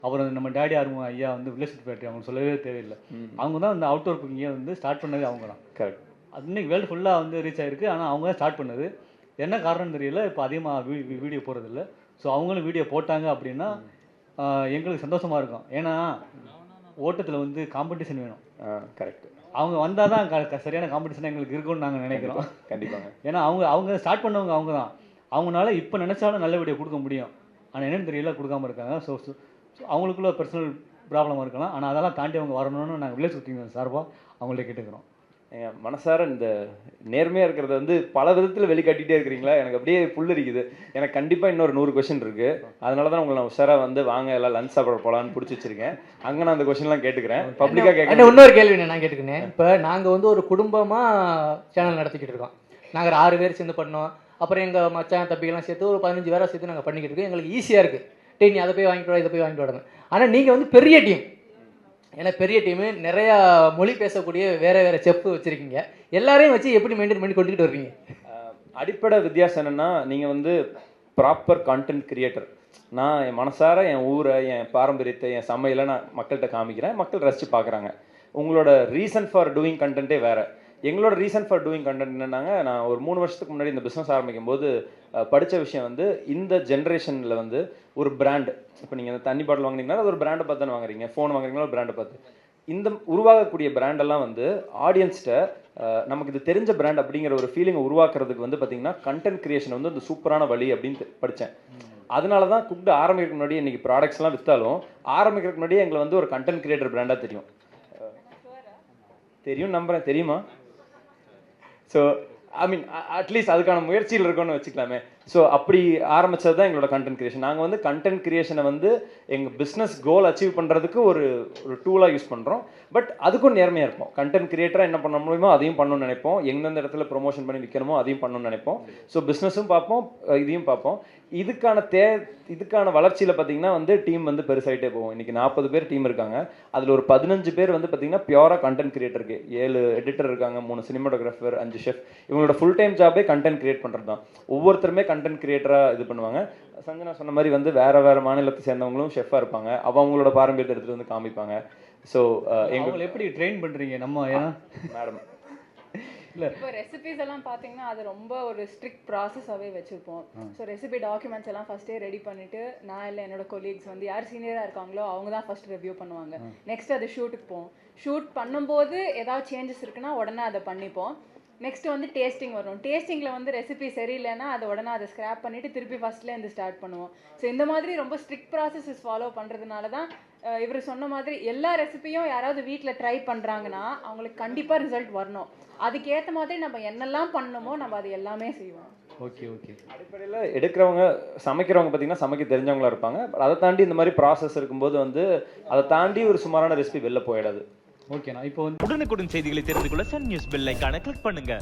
அப்புறம் நம்ம டேடி ஆர்வம் ஐயா வந்து வில்லேஜ் ஃபேக்ட்ரி அவங்க சொல்லவே தேவையில்லை. அவங்க தான் அந்த அவுட்டோர் குக்கிங்கை வந்து ஸ்டார்ட் பண்ணது அவங்க தான். கரெக்ட். அது இன்னைக்கு வேர்ல்டு ஃபுல்லாக வந்து ரீச் ஆகிருக்கு. ஆனால் அவங்க தான் ஸ்டார்ட் பண்ணது. என்ன காரணம்னு தெரியல. இப்போ அதிகமாக வீடியோ போடுறதில்ல. ஸோ அவங்களும் வீடியோ போட்டாங்க அப்படின்னா எங்களுக்கு சந்தோஷமாக இருக்கும். ஏன்னா ஓட்டத்தில் வந்து காம்படிஷன் வேணும். கரெக்ட். அவங்க வந்தால் தான் சரியான காம்படிஷன் எங்களுக்கு இருக்கும்னு நாங்கள் நினைக்கிறோம். கண்டிப்பாங்க. ஏன்னா அவங்க ஸ்டார்ட் பண்ணவங்க அவங்க தான். அவங்களால இப்போ நினச்சாலும் நல்ல வீடியோ கொடுக்க முடியும். ஆனால் என்னென்னு தெரியல கொடுக்காமல் இருக்காங்க. ஸோ அவங்களுக்குள்ள பர்சனல் ப்ராப்ளம் இருக்கலாம். ஆனால் அதெல்லாம் தாண்டி அவங்க வரணும்னு நாங்கள் வில்லேஜ் குக்கிங் சார்பாக அவங்கள்ட்ட கேட்டுக்கிறோம். மனசார இந்த நேர்மையாக இருக்கிறத வந்து பல விதத்தில் வெளிக்காட்டிகிட்டே இருக்கிறீங்களா? எனக்கு அப்படியே புல்லரிக்குது. எனக்கு கண்டிப்பாக இன்னொரு 100 கொஷின் இருக்குது. அதனால தான் உங்களை நான் உஷாராக வந்து வாங்க எல்லாம் லஞ்ச் சாப்பிட போகலான்னு பிடிச்சி வச்சிருக்கேன். அங்கே நான் அந்த கொஷின்லாம் கேட்டுக்கிறேன். பப்ளிக்காக கேட்குறேன். இன்னொரு கேள்வி நான் கேட்டுக்கிறேன். இப்போ நாங்கள் வந்து ஒரு குடும்பமாக சேனல் நடத்திக்கிட்டு இருக்கோம். நாங்கள் 6 பேர் சேர்ந்து பண்ணோம். அப்புறம் எங்கள் மச்சான் தம்பிகள்லாம் சேர்த்து ஒரு 15 பேராக சேர்த்து நாங்கள் பண்ணிக்கிட்டு இருக்கோம். எங்களுக்கு ஈஸியாக இருக்குது. டீ நீ அதை போய் வாங்கிட்டு வர, இதை போய் வாங்கிட்டு வரணும். ஆனால் நீங்கள் வந்து பெரிய டீம். ஏன்னா பெரிய டீமு, நிறையா மொழி பேசக்கூடிய வேறு செஃப் வச்சுருக்கீங்க. எல்லாரையும் வச்சு எப்படி மெயின்டைன் பண்ணி கொண்டுக்கிட்டு வருவீங்க? அடிப்படை வித்தியாசம் என்னென்னா, நீங்கள் வந்து ப்ராப்பர் கண்டென்ட் கிரியேட்டர். நான் என் மனசார என் ஊரை, என் பாரம்பரியத்தை, என் சமையலை நான் மக்கள்கிட்ட காமிக்கிறேன். மக்கள் ரசித்து பார்க்குறாங்க. உங்களோட ரீசன் ஃபார் டூயிங் கண்டென்ட்டே வேறு. எங்களோட ரீசன் ஃபார் டூயிங் கண்டென்ட் என்னன்னாங்க, நான் ஒரு 3 வருஷத்துக்கு முன்னாடி இந்த பிஸ்னஸ் ஆரம்பிக்கும் போது படித்த விஷயம் வந்து, இந்த ஜென்ரேஷனில் வந்து ஒரு பிராண்டு, இப்போ நீங்கள் இந்த தண்ணி பாட்டில் வாங்கினீங்கன்னா அது ஒரு பிராண்டை பார்த்து தானே வாங்குறீங்க. ஃபோன் வாங்குறீங்களா ஒரு பிராண்டை பார்த்து. இந்த உருவாகக்கூடிய பிராண்டெல்லாம் வந்து ஆடியன்ஸ்கிட்ட நமக்கு இது தெரிஞ்ச பிராண்ட் அப்படிங்கிற ஒரு ஃபீலிங்கை உருவாக்குறதுக்கு வந்து பார்த்தீங்கன்னா கண்டென்ட் கிரியேஷன் வந்து அந்த சூப்பரான வழி அப்படின்னு படித்தேன். அதனால தான் குக்டு ஆரம்பிக்கிறதுக்கு முன்னாடி இன்றைக்கி ப்ராடக்ட்ஸ்லாம் விற்றாலும் ஆரம்பிக்கிறதுக்கு முன்னாடி எங்களை வந்து ஒரு கண்டென்ட் கிரியேட்டர் பிராண்டாக தெரியும் நம்புகிறேன். தெரியுமா? ஸோ ஐ மீன் அட்லீஸ்ட் அதுக்கான முயற்சியில் இருக்கோன்னு வச்சுக்கலாமே. ஸோ அப்படி ஆரம்பித்தது தான் எங்களோட கண்டென்ட் கிரியேஷன். நாங்கள் வந்து கண்டென்ட் கிரியேஷனை வந்து எங்கள் பிஸ்னஸ் கோல் அச்சீவ் பண்ணுறதுக்கு ஒரு டூலாக யூஸ் பண்ணுறோம். பட் அதுக்கும் நேர்மையாக இருப்போம். கண்டென்ட் கிரியேட்டராக என்ன பண்ண முடியுமோ அதையும் பண்ணணும்னு நினைப்போம். எந்தெந்த இடத்துல ப்ரொமோஷன் பண்ணி விற்கணுமோ அதையும் பண்ணணும்னு நினைப்போம். ஸோ பிஸ்னஸும் பார்ப்போம், இதையும் பார்ப்போம். இதுக்கான வளர்ச்சியில் பார்த்தீங்கன்னா வந்து டீம் வந்து பெருசாகிட்டே போகும். இன்றைக்கி 40 பேர் டீம் இருக்காங்க. அதில் ஒரு 15 பேர் வந்து பார்த்தீங்கன்னா பியூராக கண்டென்ட் கிரியேட்டருக்கு. 7 எடிட்டர் இருக்காங்க, 3 சினிமாட்டோகிராஃபர், 5 ஷெஃப். இவங்களோட ஃபுல் டைம் ஜாபே கண்டென்ட் கிரியேட் பண்ணுறது தான். ஒவ்வொருத்தருமே கண்டென்ட் கிரியேட்டராக இது பண்ணுவாங்க. சஞ்சனா சொன்ன மாதிரி வந்து வேறு மாநிலத்தை சேர்ந்தவங்களும் ஷெஃபாக இருப்பாங்க. அவங்களோட பாரம்பரியத்தை எடுத்துகிட்டு வந்து காமிப்பாங்க. ஸோ எங்களை எப்படி ட்ரெயின் பண்ணுறீங்க? நம்ம ஏன்னா மேடம் இல்லை, இப்போ ரெசிபிஸ் எல்லாம் பார்த்தீங்கன்னா அது ரொம்ப ஒரு ஸ்ட்ரிக்ட் ப்ராசஸாகவே வச்சுருப்போம். ஸோ ரெசிபி டாக்குமெண்ட்ஸ் எல்லாம் ஃபஸ்ட்டே ரெடி பண்ணிவிட்டு, நான் இல்லை என்னோட கொலீக்ஸ் வந்து யார் சீனியராக இருக்காங்களோ அவங்க தான் ஃபஸ்ட் ரிவ்யூ பண்ணுவாங்க. நெக்ஸ்ட் அது ஷூட்டுக்கு போவோம். ஷூட் பண்ணும்போது ஏதாவது சேஞ்சஸ் இருக்குன்னா உடனே அதை பண்ணிப்போம். நெக்ஸ்ட் வந்து டேஸ்டிங் வரும். டேஸ்டிங்கில் வந்து ரெசிபி சரியில்லைன்னா அதை உடனே அதை ஸ்க்ராப் பண்ணிவிட்டு திருப்பி ஃபஸ்ட்லேருந்து ஸ்டார்ட் பண்ணுவோம். ஸோ இந்த மாதிரி ரொம்ப ஸ்ட்ரிக்ட் ப்ராசஸஸ் ஃபாலோ பண்ணுறதுனால தான் இவர் சொன்ன மாதிரி எல்லா ரெசிபியும் யாராவது வீட்டில் ட்ரை பண்ணுறாங்கன்னா அவங்களுக்கு கண்டிப்பாக ரிசல்ட் வரணும். அதுக்கேற்ற மாதிரி நம்ம என்னெல்லாம் பண்ணணுமோ நம்ம அது எல்லாமே செய்வோம். ஓகே. அடிப்படையில் எடுக்கிறவங்க சமைக்கிறவங்க பார்த்தீங்கன்னா சமைக்க தெரிஞ்சவங்களா இருப்பாங்க. அதை தாண்டி இந்த மாதிரி ப்ராசஸ் இருக்கும்போது வந்து அதை தாண்டி ஒரு சுமாரான ரெசிபி வெளில போயிடாது. ஓகேண்ணா. இப்போ வந்து உடனுக்குடன் செய்திகளை தெரிந்து கொள்ள சன் நியூஸ் பெல் ஐகானை கிளிக் பண்ணுங்க.